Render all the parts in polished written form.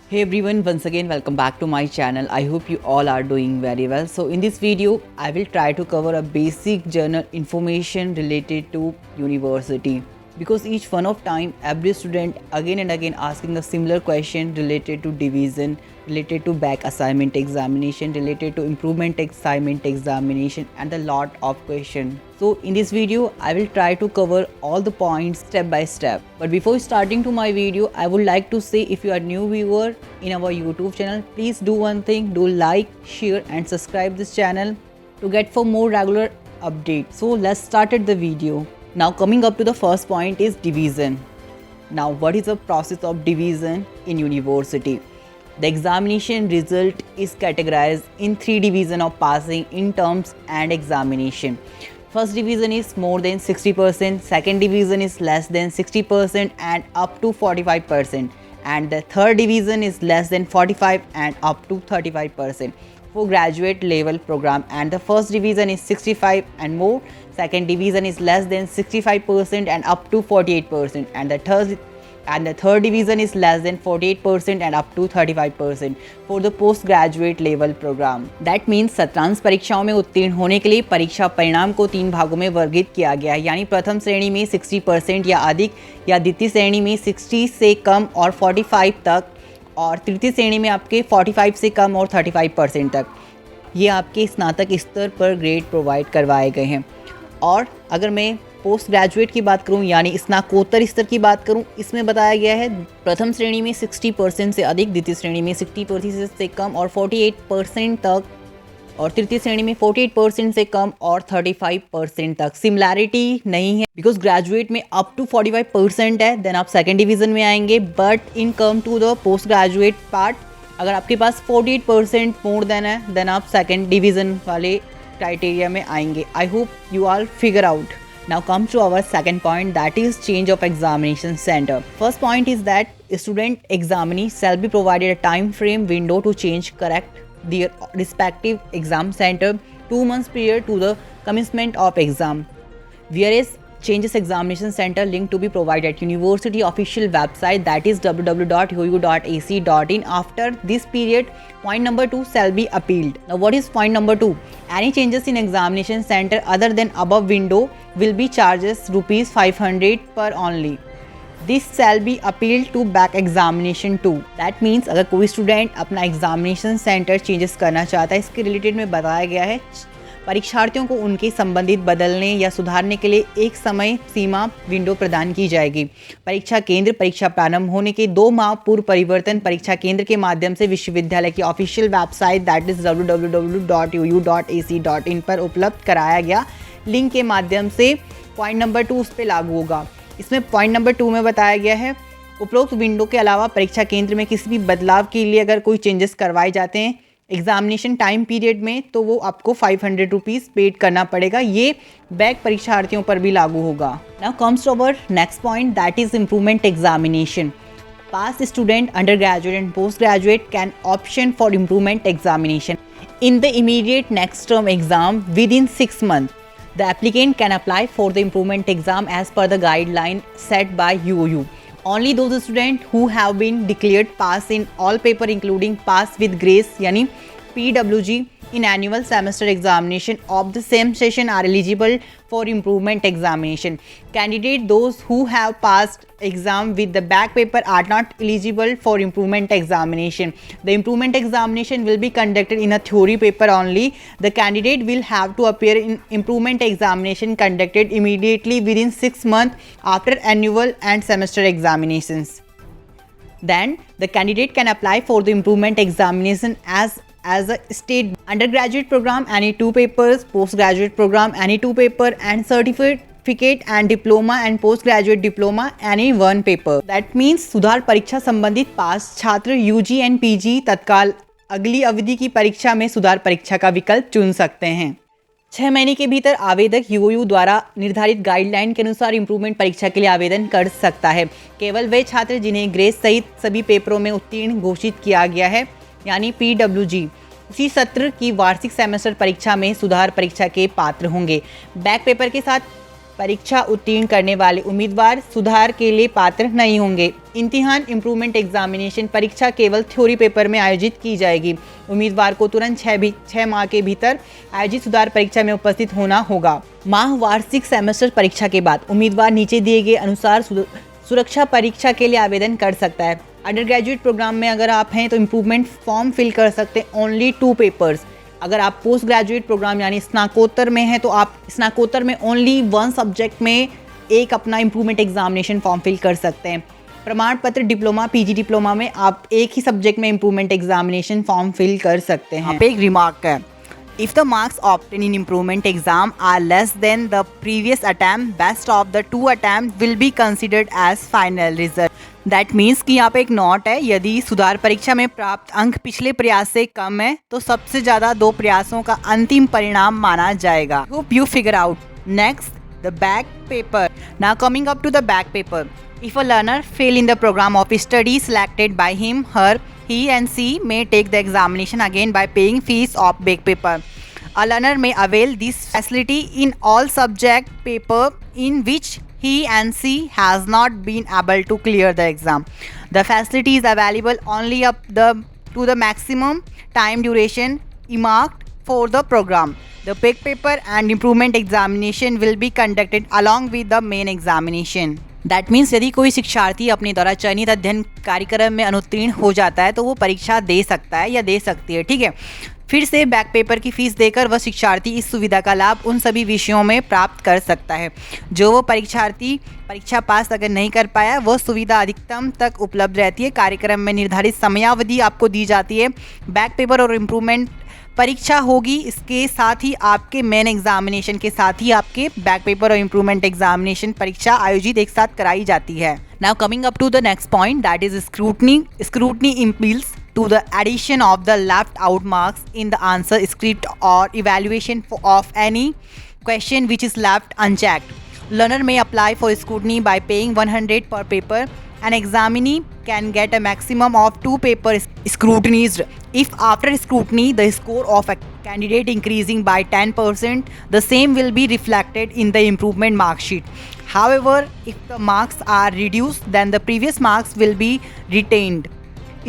Hey everyone, once again welcome back to my channel. I hope you all are doing very well. So in this video, I will try to cover a basic journal information related to university. Because each one of time, every student again and again asking a similar question related to division, related to back assignment examination, related to improvement assignment examination and a lot of question. So in this video, I will try to cover all the points step by step. But before starting to my video, I would like to say if you are new viewer in our YouTube channel, please do one thing, do like, share and subscribe this channel to get for more regular updates. So let's start the video. Now coming up to the first point is division. Now what is the process of division in university? The examination result is categorized in 3 divisions of passing in terms and examination. First division is more than 60%, second division is less than 60% and up to 45%, and the third division is less than 45 and up to 35% for graduate level program, and the first division is 65 and more, second division is less than 65% and up to 48%, and the third division is less than 48% and up to 35% for the postgraduate level program. That means सत्रांश परीक्षाओं में उत्तीर्ण होने के लिए परीक्षा परिणाम को 3 भागों में वर्गीकृत किया गया है, यानी प्रथम श्रेणी में 60% या अधिक, या द्वितीय श्रेणी में 60 से कम और 45 तक, और तृतीय श्रेणी में आपके 45 से कम और 35% तक। ये आपके स्नातक स्तर पर ग्रेड प्रोवाइड करवाए गए हैं। और अगर मैं पोस्ट ग्रेजुएट की बात करूं यानी स्नातकोत्तर स्तर की बात करूं, इसमें बताया गया है प्रथम श्रेणी में 60% से अधिक, द्वितीय श्रेणी में 60% से कम और 48% तक, और तृतीय श्रेणी में 48% से कम और 35% तक। सिमिलैरिटी नहीं है बिकॉज ग्रेजुएट में अप टू 45% है, देन आप सेकेंड डिवीजन में आएंगे, but in come to the post graduate part अगर आपके पास 48% मोर देन है, देन आप सेकेंड डिवीजन वाले क्राइटेरिया में आएंगे। I hope you all figure out. Now come to our second point, that is change of examination center. First point is that student examinee shall be provided a time frame window to change correct their respective exam center 2 months prior to the commencement of exam. Whereas changes examination center link to be provided at university official website, that is www.uu.ac.in. After this period, point number 2 shall be appealed. Now what is point number 2? Any changes in examination center other than above window will be charges rupees 500 per only. This shall be appealed to back examination too. That means अगर कोई student अपना examination centre changes करना चाहता है, इसके related में बताया गया है परीक्षार्थियों को उनके संबंधित बदलने या सुधारने के लिए एक समय सीमा विंडो प्रदान की जाएगी। परीक्षा केंद्र परीक्षा प्रारंभ होने के 2 माह पूर्व परिवर्तन परीक्षा केंद्र के माध्यम से विश्वविद्यालय की official website, that is www.uu.ac.in पर उपलब्ध कराया गया लिंक के माध्यम से पॉइंट नंबर 2 उस पर लागू होगा। इसमें पॉइंट नंबर 2 में बताया गया है उपरोक्त विंडो के अलावा परीक्षा केंद्र में किसी भी बदलाव के लिए अगर कोई चेंजेस करवाए जाते हैं एग्जामिनेशन टाइम पीरियड में, तो वो आपको 500 रुपीज़ पेड करना पड़ेगा। ये बैक परीक्षार्थियों पर भी लागू होगा। Now comes to our next point, that is improvement examination. Past student, undergraduate and postgraduate can option for improvement examination in the immediate next term exam within 6 months. The applicant can apply for the improvement exam as per the guideline set by UOU. Only those students who have been declared pass in all paper including pass with grace यानी PWG in annual semester examination of the same session are eligible for improvement examination. Candidate those who have passed exam with the back paper are not eligible for improvement examination. The improvement examination will be conducted in a theory paper only. The candidate will have to appear in improvement examination conducted immediately within 6 months after annual and semester examinations. Then the candidate can apply for the improvement examination as a state undergraduate program any 2 papers, postgraduate program any 2 paper, and certificate and diploma and postgraduate diploma any 1 paper. That means सुधार परीक्षा संबंधित पास छात्र UG and PG तत्काल अगली अवधि की परीक्षा में सुधार परीक्षा का विकल्प चुन सकते हैं। 6 महीने के भीतर आवेदक यूओयू द्वारा निर्धारित गाइडलाइन के अनुसार इम्प्रूवमेंट परीक्षा के लिए आवेदन कर सकता है। केवल वे छात्र जिन्हें ग्रेस सहित सभी पेपरों में उत्तीर्ण घोषित किया गया है यानी PWG उसी सत्र की वार्षिक सेमेस्टर परीक्षा में सुधार परीक्षा के पात्र होंगे। बैक पेपर के साथ परीक्षा उत्तीर्ण करने वाले उम्मीदवार सुधार के लिए पात्र नहीं होंगे। इम्तिहान इम्प्रूवमेंट एग्जामिनेशन परीक्षा केवल थ्योरी पेपर में आयोजित की जाएगी। उम्मीदवार को तुरंत 6 माह के भीतर आयोजित सुधार परीक्षा में उपस्थित होना होगा। माह वार्षिक सेमेस्टर परीक्षा के बाद उम्मीदवार नीचे दिए गए अनुसार सुरक्षा परीक्षा के लिए आवेदन कर सकता है। अंडर ग्रेजुएट प्रोग्राम में अगर आप हैं तो इम्प्रूवमेंट फॉर्म फिल कर सकते हैं ओनली 2 पेपर्स। अगर आप पोस्ट ग्रेजुएट प्रोग्राम यानी स्नाकोत्तर में हैं तो आप स्नाकोत्तर में ओनली 1 सब्जेक्ट में एक अपना इम्प्रूवमेंट एग्जामिनेशन फॉर्म फिल कर सकते हैं। प्रमाण पत्र डिप्लोमा पीजी डिप्लोमा में आप एक ही सब्जेक्ट में इम्प्रूवमेंट एग्जामिनेशन फॉर्म फिल कर सकते हैं। यहाँ पे एक रिमार्क है, if the marks obtain in improvement exam are less than the previous attempt, best of the 2 attempt will be considered as final result. That means कि यहाँ पे एक नोट है, यदि सुधार परीक्षा में प्राप्त अंक पिछले प्रयास से कम है तो सबसे ज़्यादा 2 प्रयासों का अंतिम परिणाम माना जाएगा। Hope you figure out. Next, the back paper. Now coming up to the back paper. If a learner fail in the program of study selected by him, her, he and she may take the examination again by paying fees of back paper. A learner may avail this facility in all subject paper in which he and she has not been able to clear the exam. The facility is available only to the maximum time duration earmarked for the program. The back paper and improvement examination will be conducted along with the main examination. That means यदि कोई शिक्षार्थी अपने द्वारा चयनित अध्ययन कार्यक्रम में अनुत्तीर्ण हो जाता है तो वो परीक्षा दे सकता है या दे सकती है। ठीक है, फिर से बैक पेपर की फीस देकर वह शिक्षार्थी इस सुविधा का लाभ उन सभी विषयों में प्राप्त कर सकता है जो वो परीक्षार्थी परीक्षा पास अगर नहीं कर पाया। वह सुविधा अधिकतम तक उपलब्ध रहती है। कार्यक्रम में निर्धारित समयावधि आपको दी जाती है। बैक पेपर और इम्प्रूवमेंट परीक्षा होगी, इसके साथ ही आपके मेन एग्जामिनेशन के साथ ही आपके बैक पेपर और इम्प्रूवमेंट एग्जामिनेशन परीक्षा आयोजित एक साथ कराई जाती है। Now coming up to the next point, that is scrutiny. Scrutiny impels to the addition of the left out marks in the answer script or evaluation of any question which is left unchecked. Learner may apply for scrutiny by paying 100 per paper. An examinee can get a maximum of 2 paper scrutinized. If after scrutiny the score of a candidate increasing by 10%, the same will be reflected in the improvement mark sheet. However, if the marks are reduced, then the previous marks will be retained.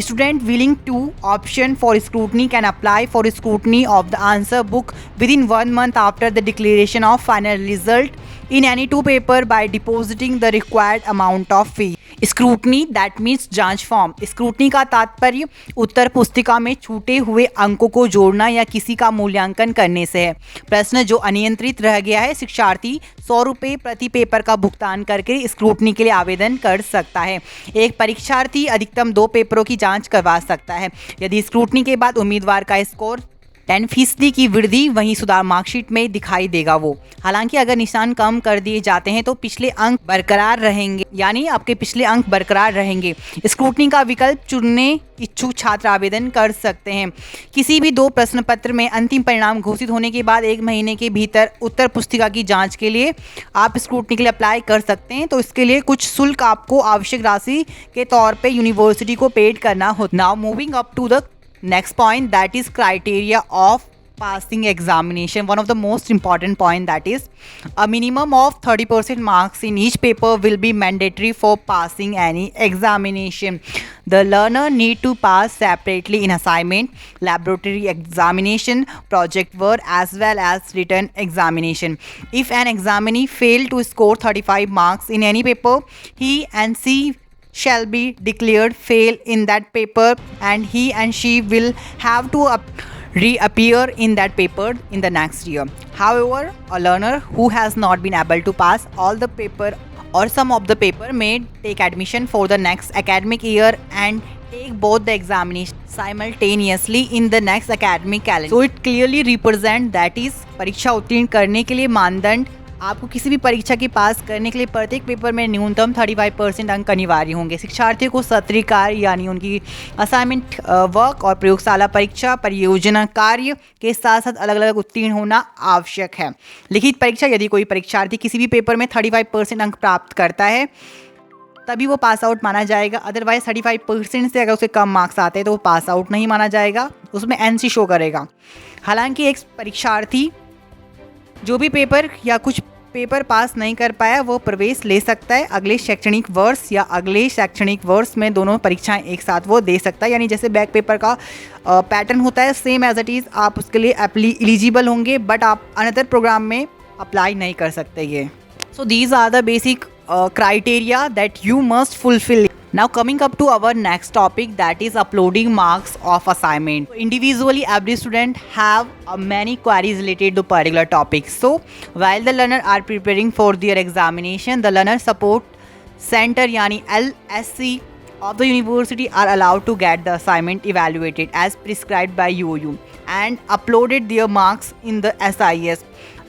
Student willing to option for scrutiny can apply for scrutiny of the answer book within 1 month after the declaration of final result in any 2 paper by depositing the required amount of fee. Scrutiny that means जांच form. Scrutiny का तात्पर्य उत्तर पुस्तिका में छूटे हुए अंकों को जोड़ना या किसी का मूल्यांकन करने से है। प्रश्न जो अनियंत्रित रह गया है, शिक्षार्थी 100 रुपये प्रति पेपर का भुगतान करके स्क्रूटनी के लिए आवेदन कर सकता है। एक परीक्षार्थी अधिकतम 2 पेपरों की जांच करवा सकता है। यदि स्क्रूटनी के बाद उम्मीदवार का स्कोर 10% की वृद्धि वहीं सुधार मार्कशीट में दिखाई देगा वो। हालांकि अगर निशान कम कर दिए जाते हैं तो पिछले अंक बरकरार रहेंगे, यानी आपके पिछले अंक बरकरार रहेंगे। स्क्रूटनी का विकल्प चुनने इच्छुक छात्र आवेदन कर सकते हैं। किसी भी 2 प्रश्न पत्र में अंतिम परिणाम घोषित होने के बाद 1 महीने के भीतर उत्तर पुस्तिका की जांच के लिए आप स्क्रूटनी के लिए अप्लाई कर सकते हैं। तो इसके लिए कुछ शुल्क आपको आवश्यक राशि के तौर पर यूनिवर्सिटी को पेड करना होता है। Now moving up to the next point, that is criteria of passing examination. One of the most important point, that is a minimum of 30% marks in each paper will be mandatory for passing any examination. The learner need to pass separately in assignment, laboratory examination, project work as well as written examination. If an examinee fail to score 35 marks in any paper, he and she shall be declared fail in that paper and he and she will have to reappear in that paper in the next year. However, a learner who has not been able to pass all the paper or some of the paper may take admission for the next academic year and take both the examination simultaneously in the next academic calendar. So it clearly represent, that is परीक्षा उत्तीर्ण करने के लिए मानदंड आपको किसी भी परीक्षा के पास करने के लिए प्रत्येक पेपर में न्यूनतम 35% अंक अनिवार्य होंगे। शिक्षार्थियों को सत्रीय कार्य यानी उनकी असाइनमेंट वर्क और प्रयोगशाला परीक्षा परियोजना कार्य के साथ साथ अलग अलग उत्तीर्ण होना आवश्यक है। लिखित परीक्षा, यदि कोई परीक्षार्थी किसी भी पेपर में 35% अंक प्राप्त करता है तभी वो पास आउट माना जाएगा। अदरवाइज 35% से अगर उसे कम मार्क्स आते हैं तो वो पास आउट नहीं माना जाएगा, उसमें NC शो करेगा। हालांकि एक परीक्षार्थी जो भी पेपर या कुछ पेपर पास नहीं कर पाया वो प्रवेश ले सकता है अगले शैक्षणिक वर्ष या अगले शैक्षणिक वर्ष में, दोनों परीक्षाएं एक साथ वो दे सकता है। यानी जैसे बैक पेपर का पैटर्न होता है सेम एज इट इज़, आप उसके लिए एलिजिबल होंगे बट आप अनदर प्रोग्राम में अप्लाई नहीं कर सकते ये। So these are the basic criteria that you must fulfill. Now coming up to our next topic, that is uploading marks of assignment. Individually every student have many queries related to particular topics. So while the learner are preparing for their examination, the learner support center yani LSC of the university are allowed to get the assignment evaluated as prescribed by UOU and uploaded their marks in the SIS.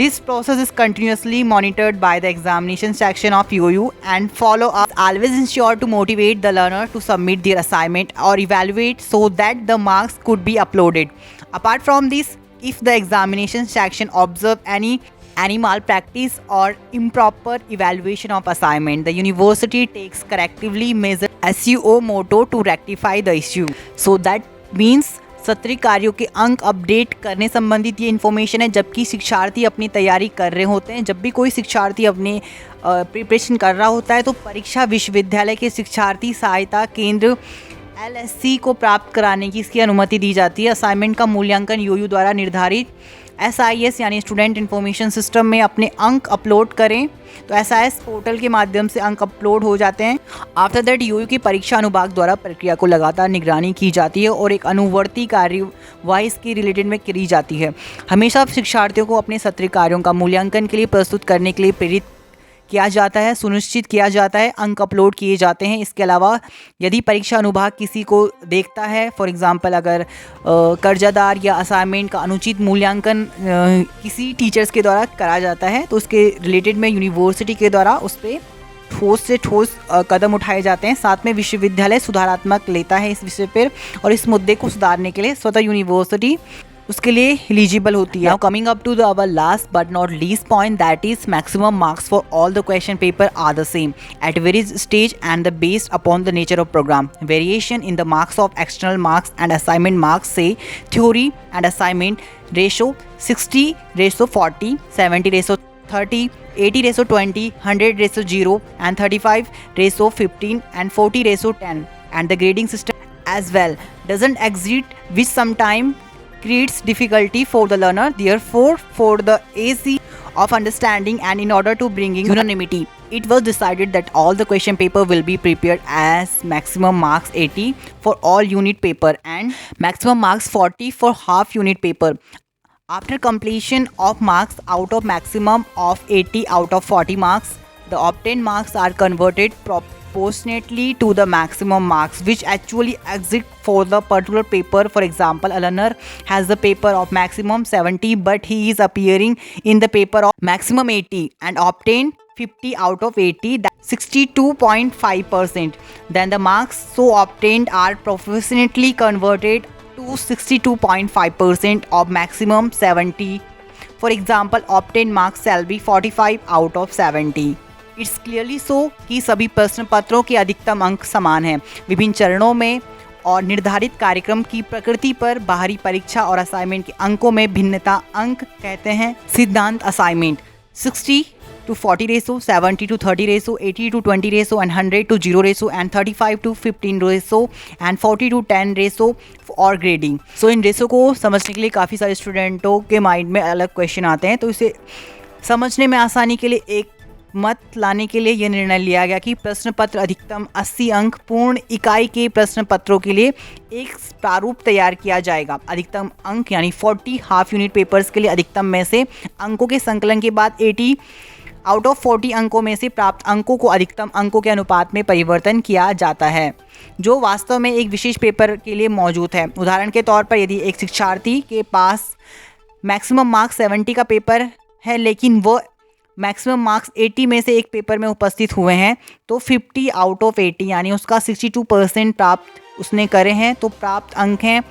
This process is continuously monitored by the examination section of UOU and follow up always ensure to motivate the learner to submit their assignment or evaluate so that the marks could be uploaded. Apart from this, if the examination section observe any malpractice or improper evaluation of assignment, the university takes correctively measure SUO moto to rectify the issue. So that means सत्रीय कार्यों के अंक update करने संबंधित ये information है। जबकि शिक्षार्थी अपनी तैयारी कर रहे होते हैं, जब भी कोई शिक्षार्थी अपने प्रिपरेशन कर रहा होता है तो परीक्षा विश्वविद्यालय के शिक्षार्थी सहायता केंद्र LSC को प्राप्त कराने की इसकी अनुमति दी जाती है। असाइनमेंट का मूल्यांकन UOU द्वारा निर्धारित SIS यानी स्टूडेंट इन्फॉर्मेशन सिस्टम में अपने अंक अपलोड करें तो SIS पोर्टल के माध्यम से अंक अपलोड हो जाते हैं। आफ्टर दैट UOU की परीक्षा अनुभाग द्वारा प्रक्रिया को लगातार निगरानी की जाती है और एक अनुवर्ती कार्यवाही इसके रिलेटेड में करी जाती है। हमेशा शिक्षार्थियों को अपने सत्रीय कार्यों का मूल्यांकन के लिए प्रस्तुत करने के लिए प्रेरित किया जाता है, सुनिश्चित किया जाता है, अंक अपलोड किए जाते हैं। इसके अलावा यदि परीक्षा अनुभाग किसी को देखता है, फॉर एग्जांपल अगर कर्जादार या असाइनमेंट का अनुचित मूल्यांकन किसी टीचर्स के द्वारा करा जाता है तो उसके रिलेटेड में यूनिवर्सिटी के द्वारा उस पर ठोस से ठोस कदम उठाए जाते हैं। साथ में विश्वविद्यालय सुधारात्मक लेता है इस विषय पर और इस मुद्दे को सुधारने के लिए स्वतः यूनिवर्सिटी उसके लिए एलिजिबल होती है। Now coming up to our last but not least point, that is maximum marks for all the question paper are the same at various stage and based upon the nature of program. Variation in the marks of external marks and assignment marks say theory and assignment ratio 60:40, 70:30, 80:20, 100:0 and 35:15 and 40:10, and the grading system as well doesn't exist, which sometimes creates difficulty for the learner. Therefore, for the ease of understanding and in order to bringing unanimity, it was decided that all the question paper will be prepared as maximum marks 80 for all unit paper and maximum marks 40 for half unit paper. After completion of marks out of maximum of 80 out of 40 marks, the obtained marks are converted proportionately to the maximum marks which actually exist for the particular paper. For example, a learner has the paper of maximum 70 but he is appearing in the paper of maximum 80 and obtained 50 out of 80, that's 62.5%. Then the marks so obtained are proportionately converted to 62.5% of maximum 70. For example, obtained marks shall be 45 out of 70. It's clearly so कि सभी प्रश्न पत्रों के अधिकतम अंक समान हैं। विभिन्न चरणों में और निर्धारित कार्यक्रम की प्रकृति पर बाहरी परीक्षा और असाइनमेंट के अंकों में भिन्नता अंक कहते हैं। सिद्धांत assignment 60:40 ratio, 70:30 ratio, 80:20 ratio and 100:0 ratio and 35:15 ratio and 40:10 ratio और ग्रेडिंग। सो इन रेशो को समझने के लिए काफ़ी सारे स्टूडेंटों के माइंड में अलग क्वेश्चन आते हैं, तो इसे समझने में आसानी के लिए एक मत लाने के लिए यह निर्णय लिया गया कि प्रश्न पत्र अधिकतम 80 अंक पूर्ण इकाई के प्रश्न पत्रों के लिए एक प्रारूप तैयार किया जाएगा। अधिकतम अंक यानी 40 हाफ यूनिट पेपर्स के लिए अधिकतम में से अंकों के संकलन के बाद 80 आउट ऑफ 40 अंकों में से प्राप्त अंकों को अधिकतम अंकों के अनुपात में परिवर्तन किया जाता है जो वास्तव में एक विशेष पेपर के लिए मौजूद है। उदाहरण के तौर पर यदि एक शिक्षार्थी के पास मैक्सिमम मार्क्स 70 का पेपर है लेकिन वो मैक्सिमम मार्क्स 80 में से एक पेपर में उपस्थित हुए हैं तो 50 आउट ऑफ 80 यानी उसका 62% प्राप्त उसने करे हैं, तो प्राप्त अंक हैं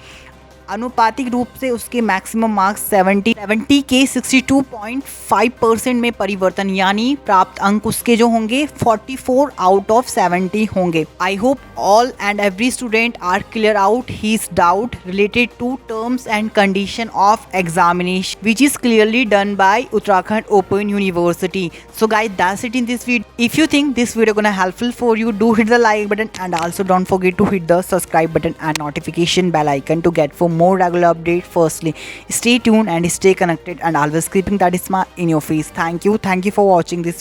अनुपातिक रूप से उसके मैक्सिमम मार्क्स 70 के 62.5% में परिवर्तन, यानी प्राप्त अंक उसके जो होंगे 44 आउट ऑफ 70 होंगे। I hope all and every student are clear out his doubt related to terms and condition of examination which is clearly done by Uttarakhand Open University. So guys, that's it in this video. If you think this video gonna helpful for you, do hit the like button and also don't forget to hit the subscribe button and notification bell icon to get for more regular update. Firstly, stay tuned and stay connected and always keeping that smile in your face. Thank you for watching this.